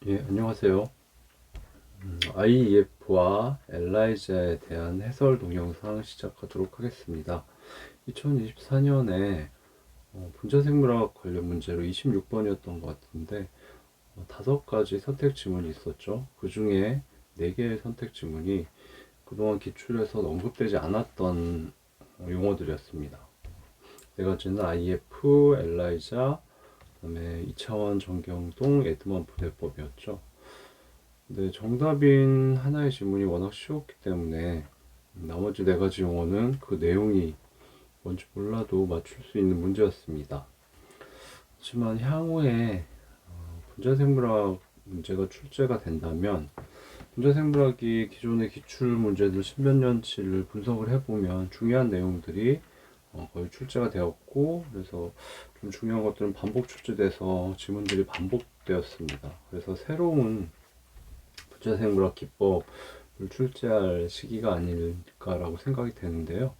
예, 안녕하세요. IEF와 엘라이자에 대한 해설 동영상 시작하도록 하겠습니다. 2024년에 분자생물학 관련 문제로 26번이었던 것 같은데 5가지 선택 지문이 있었죠. 그 중에 4개의 선택 지문이 그동안 기출에서 언급되지 않았던 용어들이었습니다. 4가지는 IEF, 엘라이자, 그다음에 2차원 전경동 에드먼 분해법이었죠. 네, 정답인 하나의 질문이 워낙 쉬웠기 때문에 나머지 4가지 용어는 그 내용이 뭔지 몰라도 맞출 수 있는 문제였습니다. 하지만 향후에 분자생물학 문제가 출제가 된다면 분자생물학이 기존의 기출 문제들 10몇 년치를 분석을 해보면 중요한 내용들이 거의 출제가 되었고, 그래서 좀 중요한 것들은 반복 출제돼서 지문들이 반복되었습니다. 그래서 새로운 분자생물학 기법을 출제할 시기가 아닐까라고 생각이 되는데요.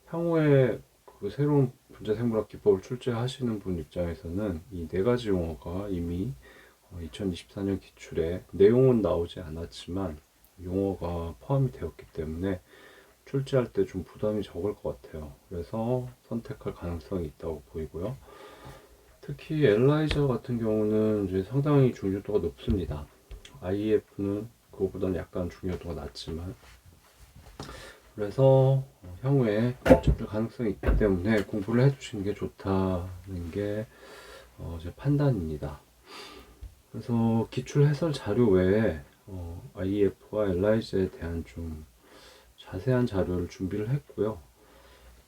향후에 그 새로운 분자생물학 기법을 출제하시는 분 입장에서는 이 4가지 용어가 이미 2024년 기출에 내용은 나오지 않았지만 용어가 포함이 되었기 때문에 출제할 때 좀 부담이 적을 것 같아요. 그래서 선택할 가능성이 있다고 보이고요. 특히 엘라이저 같은 경우는 이제 상당히 중요도가 높습니다. IEF는 그거보다는 약간 중요도가 낮지만, 그래서 향후에 접할 가능성이 있기 때문에 공부를 해주시는 게 좋다는 게 제 판단입니다. 그래서 기출 해설 자료 외에 IEF와 엘라이저에 대한 좀 자세한 자료를 준비를 했고요.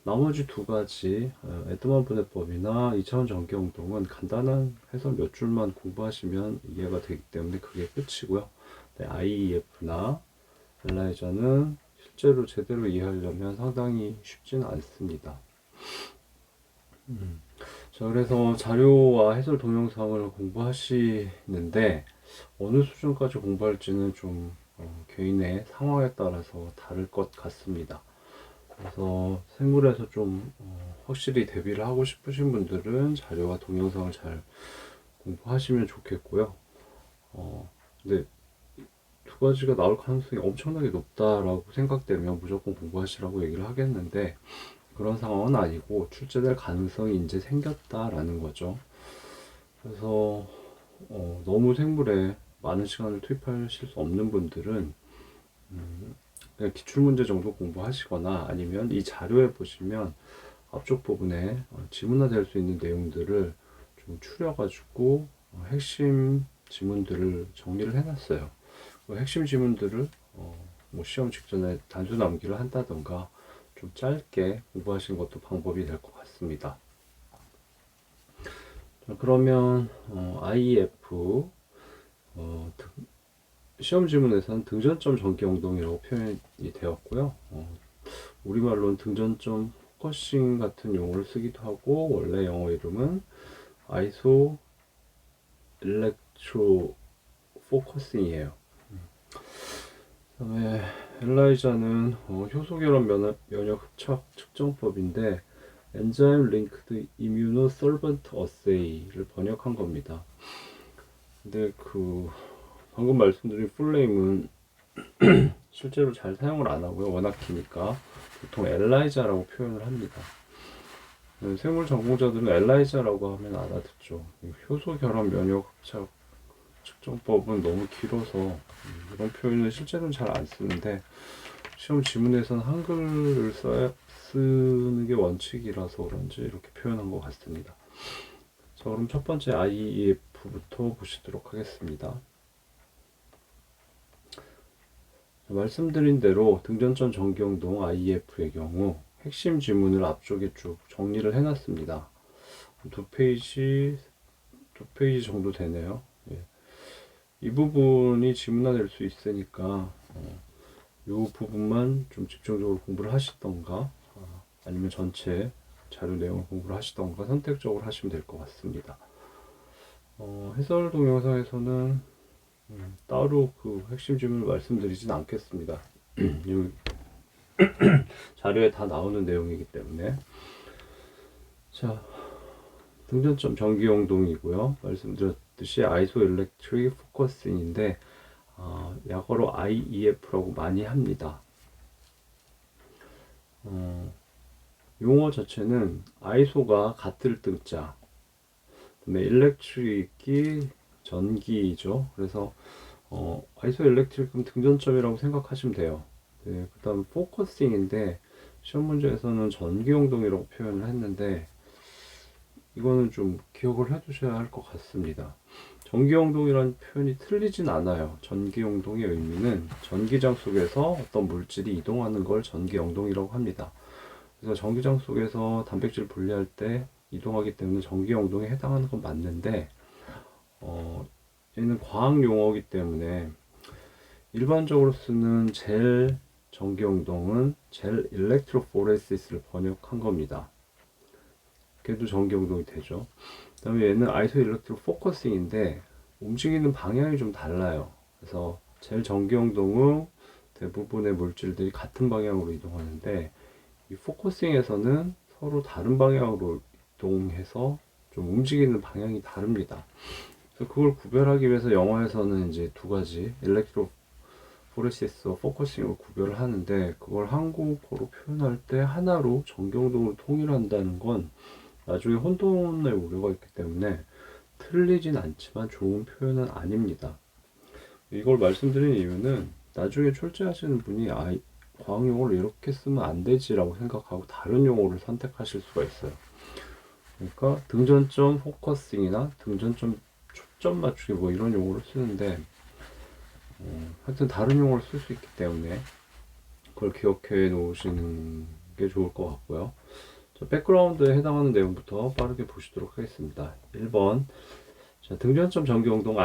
나머지 2가지 에드먼 분해법이나 2차원 전기운동은 간단한 해설 몇 줄만 공부하시면 이해가 되기 때문에 그게 끝이고요. 네, IEF나 엘라이저는 실제로 제대로 이해하려면 상당히 쉽지는 않습니다. 자, 그래서 자료와 해설 동영상을 공부하시는데 어느 수준까지 공부할지는 좀 개인의 상황에 따라서 다를 것 같습니다. 그래서 생물에서 좀 확실히 대비를 하고 싶으신 분들은 자료와 동영상을 잘 공부하시면 좋겠고요. 근데 2가지가 나올 가능성이 엄청나게 높다라고 생각되면 무조건 공부하시라고 얘기를 하겠는데 그런 상황은 아니고 출제될 가능성이 이제 생겼다라는 거죠. 그래서 너무 생물에 많은 시간을 투입하실 수 없는 분들은 그냥 기출문제 정도 공부하시거나 아니면 이 자료에 보시면 앞쪽 부분에 지문화될 수 있는 내용들을 좀 추려가지고 핵심 지문들을 정리를 해놨어요. 그 핵심 지문들을 뭐 시험 직전에 단수 남기를 한다던가 좀 짧게 공부하시는 것도 방법이 될 것 같습니다. 자, 그러면 IEF 시험 지문에서는 등전점 전기운동이라고 표현이 되었고요. 우리말로는 등전점 포커싱 같은 용어를 쓰기도 하고 원래 영어 이름은 아이소 일렉트로 포커싱이에요. 그다음에 엘라이자는 효소결합 면역 흡착 측정법인데 엔자임 링크드 이뮤노 솔번트 어세이를 번역한 겁니다. 근데 그 방금 말씀드린 풀네임은 실제로 잘 사용을 안 하고요. 워낙 기니까 보통 엘라이자라고 표현을 합니다. 생물 전공자들은 엘라이자라고 하면 알아듣죠. 효소 결합 면역 흡착 측정법은 너무 길어서 이런 표현을 실제로는 잘 안 쓰는데 시험 지문에서는 한글을 쓰는 게 원칙이라서 그런지 이렇게 표현한 것 같습니다. 자, 그럼 첫 번째 IEF부터 보시도록 하겠습니다. 말씀드린 대로 등전점 전기운동 IEF의 경우 핵심 지문을 앞쪽에 쭉 정리를 해놨습니다. 2페이지 정도 되네요. 예. 이 부분이 지문화될 수 있으니까 이 부분만 좀 집중적으로 공부를 하시던가 아니면 전체 자료 내용을 공부를 하시던가 선택적으로 하시면 될 것 같습니다. 해설 동영상에서는 따로 그 핵심 지문을 말씀드리진 않겠습니다. 자료에 다 나오는 내용이기 때문에. 자, 등전점 전기용동이고요. 보셨듯이 아이소일렉트릭 포커싱인데 약어로 IEF라고 많이 합니다. 용어 자체는 아이소가 같을 등자, 그다음에 일렉트릭이 전기죠. 그래서 아이소일렉트릭은 등전점이라고 생각하시면 돼요. 네, 그다음 포커싱인데 시험 문제에서는 전기용동이라고 표현을 했는데 이거는 좀 기억을 해두셔야 할 것 같습니다. 전기용동이라는 표현이 틀리진 않아요. 전기용동의 의미는 전기장 속에서 어떤 물질이 이동하는 걸 전기용동이라고 합니다. 그래서 전기장 속에서 단백질 분리할 때 이동하기 때문에 전기용동에 해당하는 건 맞는데 얘는 과학 용어이기 때문에 일반적으로 쓰는 젤 전기용동은 젤 일렉트로포레시스를 번역한 겁니다. 걔도 전기용동이 되죠. 그 다음에 얘는 아이소 일렉트로 포커싱인데 움직이는 방향이 좀 달라요. 그래서 젤 전기용동은 대부분의 물질들이 같은 방향으로 이동하는데 이 포커싱에서는 서로 다른 방향으로 이동해서 좀 움직이는 방향이 다릅니다. 그래서 그걸 구별하기 위해서 영어에서는 이제 두 가지 일렉트로 포레시스와 포커싱을 구별을 하는데 그걸 한국어로 표현할 때 하나로 전기용동을 통일한다는 건 나중에 혼돈의 우려가 있기 때문에 틀리진 않지만 좋은 표현은 아닙니다. 이걸 말씀드린 이유는 나중에 출제하시는 분이 과학 용어를 이렇게 쓰면 안 되지라고 생각하고 다른 용어를 선택하실 수가 있어요. 그러니까 등전점 포커싱이나 등전점 초점 맞추기 뭐 이런 용어를 쓰는데 하여튼 다른 용어를 쓸 수 있기 때문에 그걸 기억해 놓으시는 게 좋을 것 같고요. 백그라운드에 해당하는 내용부터 빠르게 보시도록 하겠습니다. 1번 등전점 전기용동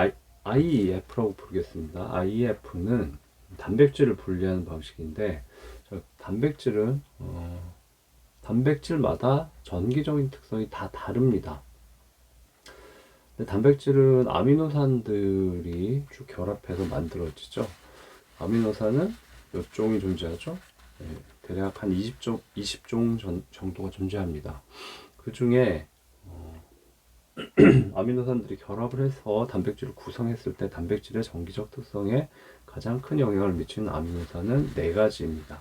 IEF라고 부르겠습니다. IEF는 단백질을 분리하는 방식인데 단백질은 단백질마다 전기적인 특성이 다 다릅니다. 단백질은 아미노산들이 쭉 결합해서 만들어지죠. 아미노산은 몇 종이 존재하죠? 네, 대략 한 20종 정도가 존재합니다. 그 중에 아미노산들이 결합을 해서 단백질을 구성했을 때 단백질의 전기적 특성에 가장 큰 영향을 미치는 아미노산은 4가지입니다.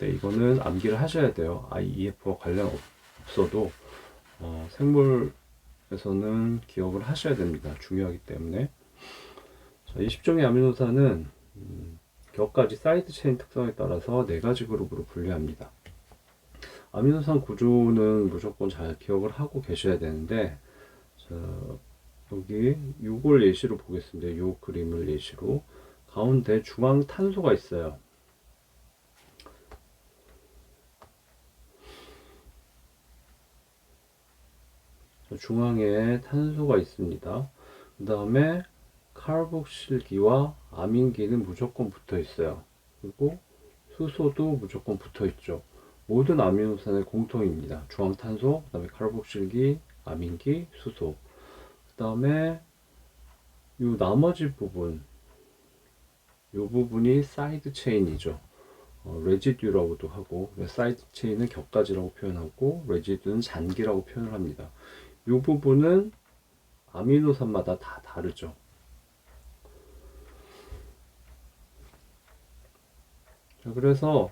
네, 이거는 암기를 하셔야 돼요. IEF와 관련 없어도 생물에서는 기억을 하셔야 됩니다. 중요하기 때문에. 자, 20종의 아미노산은 격가지 사이드 체인 특성에 따라서 4가지 그룹으로 분류합니다. 아미노산 구조는 무조건 잘 기억을 하고 계셔야 되는데 자, 여기 요걸 예시로 보겠습니다. 요 그림을 예시로 가운데 중앙 탄소가 있어요. 중앙에 탄소가 있습니다. 그 다음에 카르복실기와 아민기는 무조건 붙어 있어요. 그리고 수소도 무조건 붙어 있죠. 모든 아미노산의 공통입니다. 중앙탄소, 그 다음에 카르복실기, 아민기, 수소. 그 다음에 이 나머지 부분, 이 부분이 사이드 체인이죠. 레지듀라고도 하고, 사이드 체인은 격가지라고 표현하고, 레지듀는 잔기라고 표현을 합니다. 이 부분은 아미노산마다 다 다르죠. 자, 그래서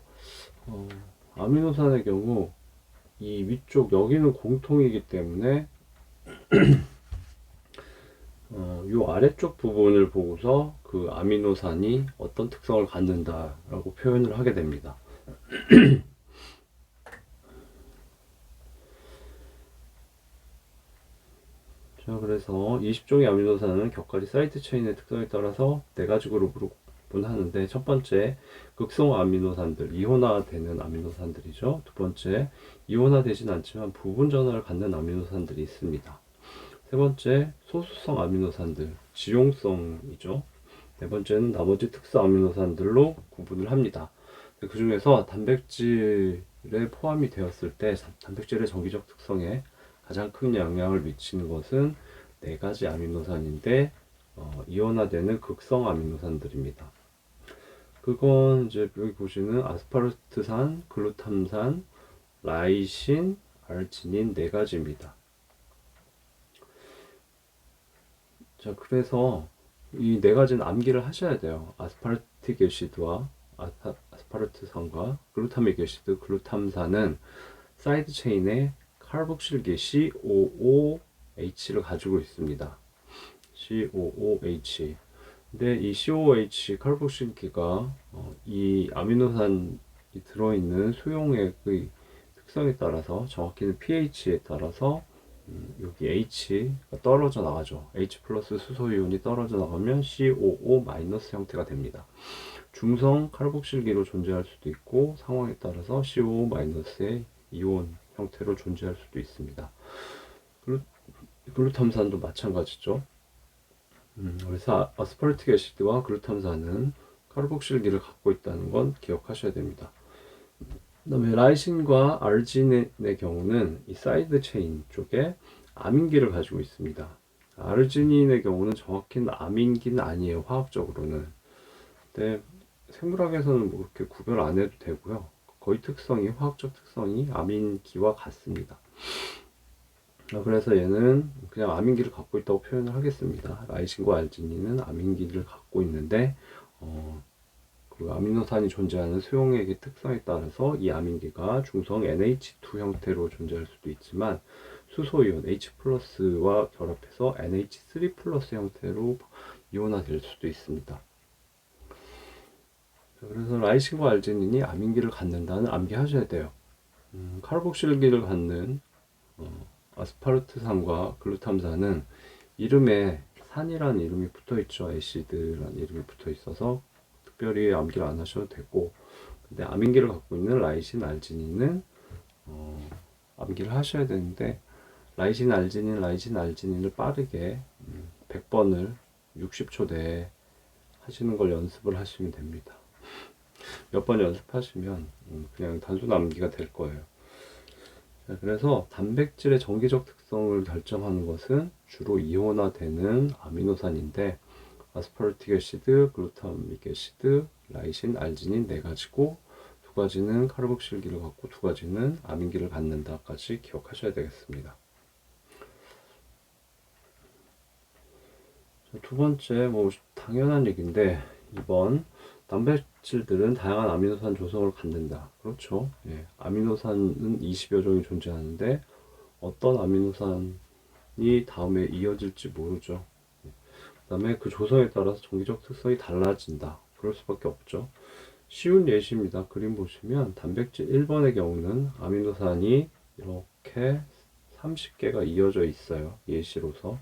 아미노산의 경우 이 위쪽 여기는 공통이기 때문에 이 아래쪽 부분을 보고서 그 아미노산이 어떤 특성을 갖는다라고 표현을 하게 됩니다. 자, 그래서 20종의 아미노산은 격가지 사이드 체인의 특성에 따라서 4가지 그룹으로 분하는데 첫 번째 극성 아미노산들, 이온화되는 아미노산들이죠. 두 번째 이온화되진 않지만 부분 전하를 갖는 아미노산들이 있습니다. 세 번째 소수성 아미노산들, 지용성이죠. 네 번째는 나머지 특수 아미노산들로 구분을 합니다. 그 중에서 단백질에 포함이 되었을 때 단백질의 전기적 특성에 가장 큰 영향을 미치는 것은 4가지 아미노산인데 이온화되는 극성 아미노산들입니다. 그건 이제 여기 보시는 아스파르트산, 글루탐산, 라이신, 아르지닌 4가지입니다. 자, 그래서 이 네 가지는 암기를 하셔야 돼요. 아스파르틱 애시드와 아스파르트산과 글루타믹 애시드, 글루탐산은 사이드 체인에 카르복실기 COOH를 가지고 있습니다. COOH. 근데 이 COOH 카르복실기가 이 아미노산이 들어있는 수용액의 특성에 따라서, 정확히는 pH에 따라서 여기 H가 떨어져 나가죠. H 플러스 수소이온이 떨어져 나가면 COO 마이너스 형태가 됩니다. 중성 카르복실기로 존재할 수도 있고, 상황에 따라서 COO 마이너스의 이온 형태로 존재할 수도 있습니다. 글루탐산도 마찬가지죠. 그래서 아스파르틱 애시드와 글루탐산은 카르복실기를 갖고 있다는 건 기억하셔야 됩니다. 그 다음에 라이신과 아르지닌의 경우는 이 사이드 체인 쪽에 아민기를 가지고 있습니다. 아르지닌의 경우는 정확히는 아민기는 아니에요, 화학적으로는. 근데 생물학에서는 뭐 그렇게 구별 안 해도 되고요. 거의 특성이, 화학적 특성이 아민기와 같습니다. 그래서 얘는 그냥 아민기를 갖고 있다고 표현을 하겠습니다. 라이신과 아르지닌은 아민기를 갖고 있는데, 그 아미노산이 존재하는 수용액의 특성에 따라서 이 아민기가 중성 NH2 형태로 존재할 수도 있지만, 수소이온 H 플러스와 결합해서 NH3 플러스 형태로 이온화될 수도 있습니다. 그래서 라이신과 알제닌이 아민기를 갖는다는 암기하셔야 돼요. 카르복실기를 갖는 아스파르트산과 글루탐산은 이름에 산이라는 이름이 붙어 있죠. 애시드라는 이름이 붙어 있어서 특별히 암기를 안 하셔도 되고, 근데 아민기를 갖고 있는 라이신, 알지닌은 암기를 하셔야 되는데, 라이신, 알지닌을 빠르게 100번을 60초 내에 하시는 걸 연습을 하시면 됩니다. 몇 번 연습하시면 그냥 단순 암기가 될 거예요. 자, 그래서 단백질의 정기적 특성을 결정하는 것은 주로 이온화되는 아미노산인데, 아스파르틱 애시드, 글루타믹 애시드, 라이신, 알지닌 네 가지고, 두 가지는 카르복실기를 갖고 두 가지는 아민기를 갖는다까지 기억하셔야 되겠습니다. 자, 두 번째, 뭐 당연한 얘기인데, 2번 단백질들은 다양한 아미노산 조성을 갖는다. 그렇죠. 예, 아미노산은 20여 종이 존재하는데 어떤 아미노산이 다음에 이어질지 모르죠. 그 다음에 그 조성에 따라서 정기적 특성이 달라진다. 그럴 수밖에 없죠. 쉬운 예시입니다. 그림 보시면 단백질 1번의 경우는 아미노산이 이렇게 30개가 이어져 있어요. 예시로서.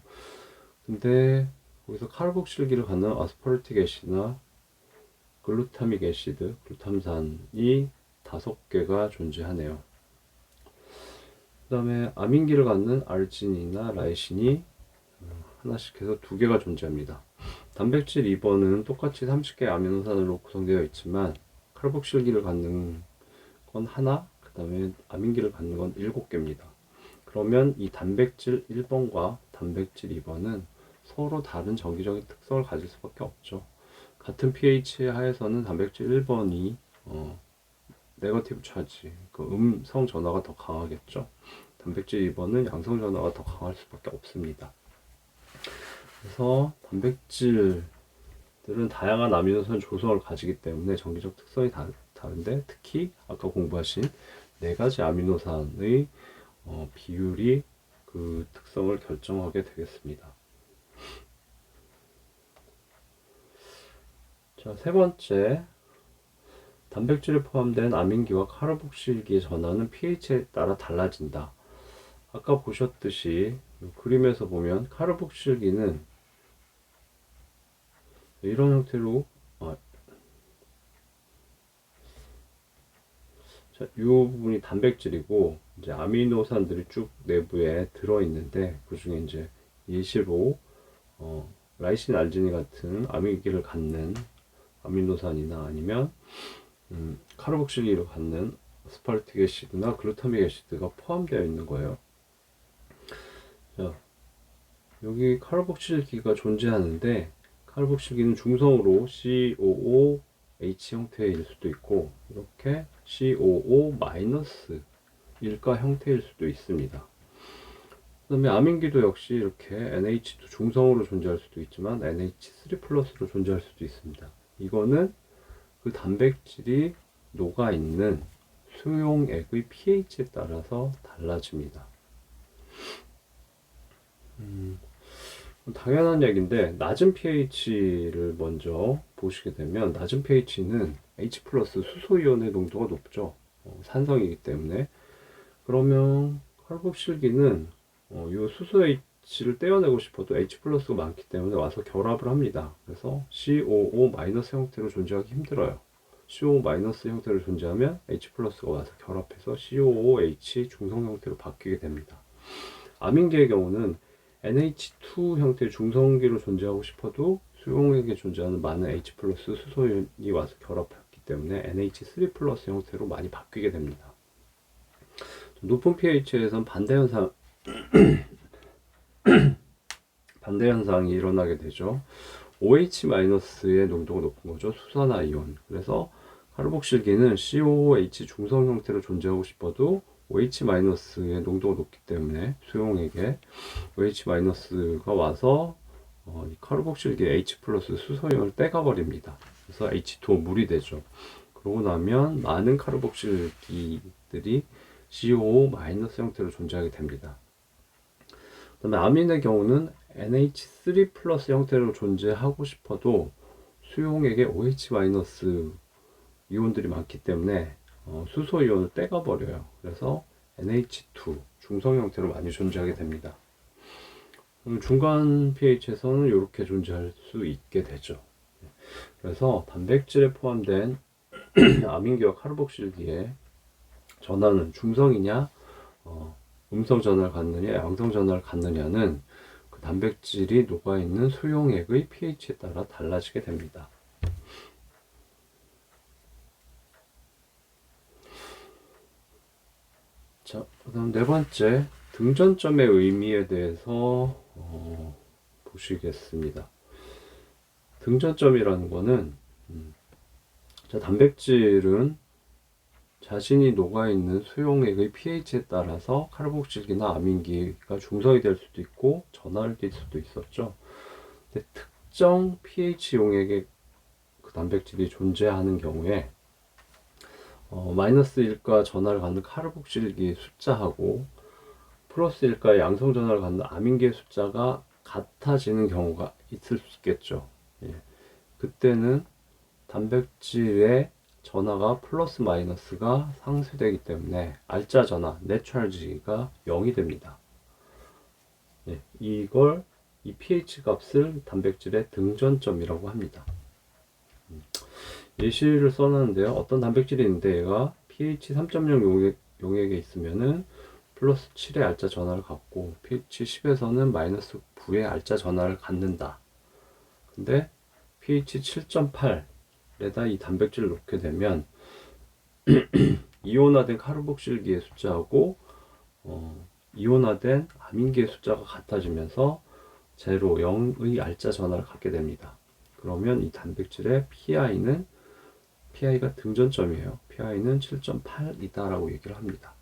근데 거기서 카르복실기를 갖는 아스파르틱 애시드나 글루타믹 애시드, 글루탐산이 5개가 존재하네요. 그 다음에 아민기를 갖는 알진이나 라이신이 하나씩 해서 2개가 존재합니다. 단백질 2번은 똑같이 30개의 아미노산으로 구성되어 있지만 카르복실기를 갖는 건 하나, 그 다음에 아민기를 갖는 건 7개입니다. 그러면 이 단백질 1번과 단백질 2번은 서로 다른 정기적인 특성을 가질 수밖에 없죠. 같은 pH 하에서는 단백질 1번이 네거티브 차지, 그 음성 전하가 더 강하겠죠. 단백질 2번은 양성 전하가 더 강할 수밖에 없습니다. 그래서 단백질들은 다양한 아미노산 조성을 가지기 때문에 정기적 특성이 다른데, 특히 아까 공부하신 네 가지 아미노산의 비율이 그 특성을 결정하게 되겠습니다. 자, 세 번째, 단백질에 포함된 아민기와 카르복실기의 전하는 pH에 따라 달라진다. 아까 보셨듯이 그림에서 보면 카르복실기는 이런 형태로 자, 이 부분이 단백질이고, 이제 아미노산들이 쭉 내부에 들어있는데, 그 중에 이제 예시로 라이신, 알지닌 같은 아민기를 갖는 아미노산이나 아니면 카르복실기를 갖는 아스파르틱 애시드나 글루타믹 애시드가 포함되어 있는 거예요. 자, 여기 카르복실기가 존재하는데, 카르복실기는 중성으로 COOH 형태일 수도 있고, 이렇게 COO- 일가 형태일 수도 있습니다. 그다음에 아민기도 역시 이렇게 NH2 중성으로 존재할 수도 있지만 NH3 플러스로 존재할 수도 있습니다. 이거는 그 단백질이 녹아 있는 수용액의 pH에 따라서 달라집니다. 당연한 얘기인데 낮은 pH를 먼저 보시게 되면 낮은 pH는 H 플러스 수소이온의 농도가 높죠. 산성이기 때문에. 그러면 칼복실기는 이 수소 H를 떼어내고 싶어도 H 플러스가 많기 때문에 와서 결합을 합니다. 그래서 COO 마이너스 형태로 존재하기 힘들어요. COO 마이너스 형태로 존재하면 H 플러스가 와서 결합해서 COOH 중성 형태로 바뀌게 됩니다. 아민기의 경우는 NH2 형태의 중성기로 존재하고 싶어도 수용액에 존재하는 많은 H 플러스 수소이온이 와서 결합했기 때문에 NH3 플러스 형태로 많이 바뀌게 됩니다. 높은 pH에선 반대 현상이 일어나게 되죠. OH-의 농도가 높은 거죠. 수산화이온. 그래서 카르복실기는 COOH 중성 형태로 존재하고 싶어도 OH-의 농도가 높기 때문에 수용액에 OH-가 와서 이 카르복실기 H 플러스 수소이온을 떼가버립니다. 그래서 H2O 물이 되죠. 그러고 나면 많은 카르복실기들이 COO 마이너스 형태로 존재하게 됩니다. 그 다음에 아민의 경우는 NH3 플러스 형태로 존재하고 싶어도 수용액에 OH 마이너스 이온들이 많기 때문에 수소 이온을 떼가 버려요. 그래서 NH2 중성 형태로 많이 존재하게 됩니다. 중간 pH에서는 이렇게 존재할 수 있게 되죠. 그래서 단백질에 포함된 아민기와 카르복실기의 전하는 중성이냐, 음성 전하를 갖느냐, 양성 전하를 갖느냐는 그 단백질이 녹아있는 수용액의 pH에 따라 달라지게 됩니다. 자, 그 다음 네 번째, 등전점의 의미에 대해서 보시겠습니다. 등전점이라는 거는 단백질은 자신이 녹아있는 수용액의 pH에 따라서 카르복실기나 아민기가 중성이 될 수도 있고 전하를 띌 수도 있었죠. 근데 특정 pH 용액의 그 단백질이 존재하는 경우에 마이너스 1과 전하를 갖는 카르복실기의 숫자하고 플러스 1과 양성 전하를 갖는 아민기의 숫자가 같아지는 경우가 있을 수 있겠죠. 예. 그때는 단백질의 전하가 플러스 마이너스가 상쇄되기 때문에 알짜 전하, 내찰지가 0이 됩니다. 예, 이 pH 값을 단백질의 등전점이라고 합니다. 예시를 써놨는데요. 어떤 단백질이 있는데 얘가 pH 3.0 용액에 있으면은 플러스 7의 알짜 전하를 갖고 pH 10에서는 마이너스 9의 알짜 전하를 갖는다. 근데 pH 7.8에다 이 단백질을 놓게 되면 이온화된 카르복실기의 숫자하고 이온화된 아민기의 숫자가 같아지면서 0, 0의 알짜 전하를 갖게 됩니다. 그러면 이 단백질의 PI가 등전점이에요. PI는 7.8이다 라고 얘기를 합니다.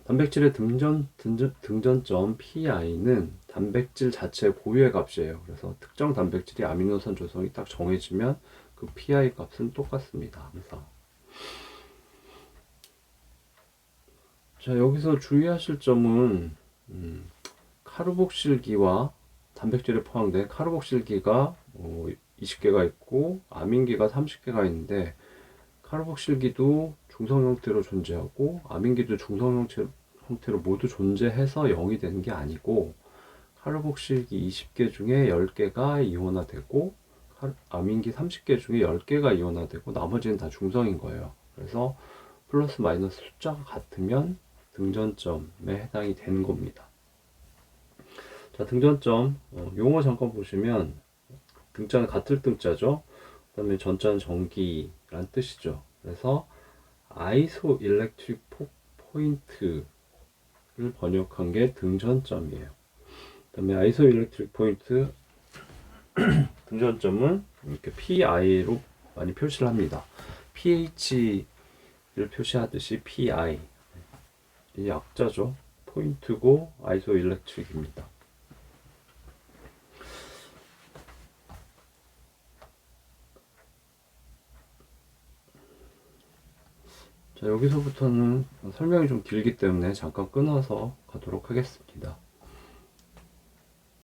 단백질의 등전점 PI는 단백질 자체의 고유의 값이에요. 그래서 특정 단백질이 아미노산 조성이 딱 정해지면 그 PI 값은 똑같습니다. 항상. 자, 여기서 주의하실 점은 카르복실기와 단백질에 포함된 카르복실기가 20개가 있고 아민기가 30개가 있는데 카르복실기도 중성 형태로 존재하고 아민기도 중성 형태로 모두 존재해서 0이 되는 게 아니고 카르복실기 20개 중에 10개가 이온화되고 아민기 30개 중에 10개가 이온화되고 나머지는 다 중성인 거예요. 그래서 플러스 마이너스 숫자가 같으면 등전점에 해당이 되는 겁니다. 자, 등전점 용어 잠깐 보시면 등자는 같을 등자죠. 그 다음에 전자는 전기란 뜻이죠. 그래서 아이소 일렉트릭 포인트를 번역한 게 등전점이에요. 그 다음에 아이소 일렉트릭 포인트 등전점은 이렇게 PI로 많이 표시를 합니다. pH를 표시하듯이 PI 이 약자죠. 포인트고 아이소 일렉트릭입니다. 자, 여기서부터는 설명이 좀 길기 때문에 잠깐 끊어서 가도록 하겠습니다.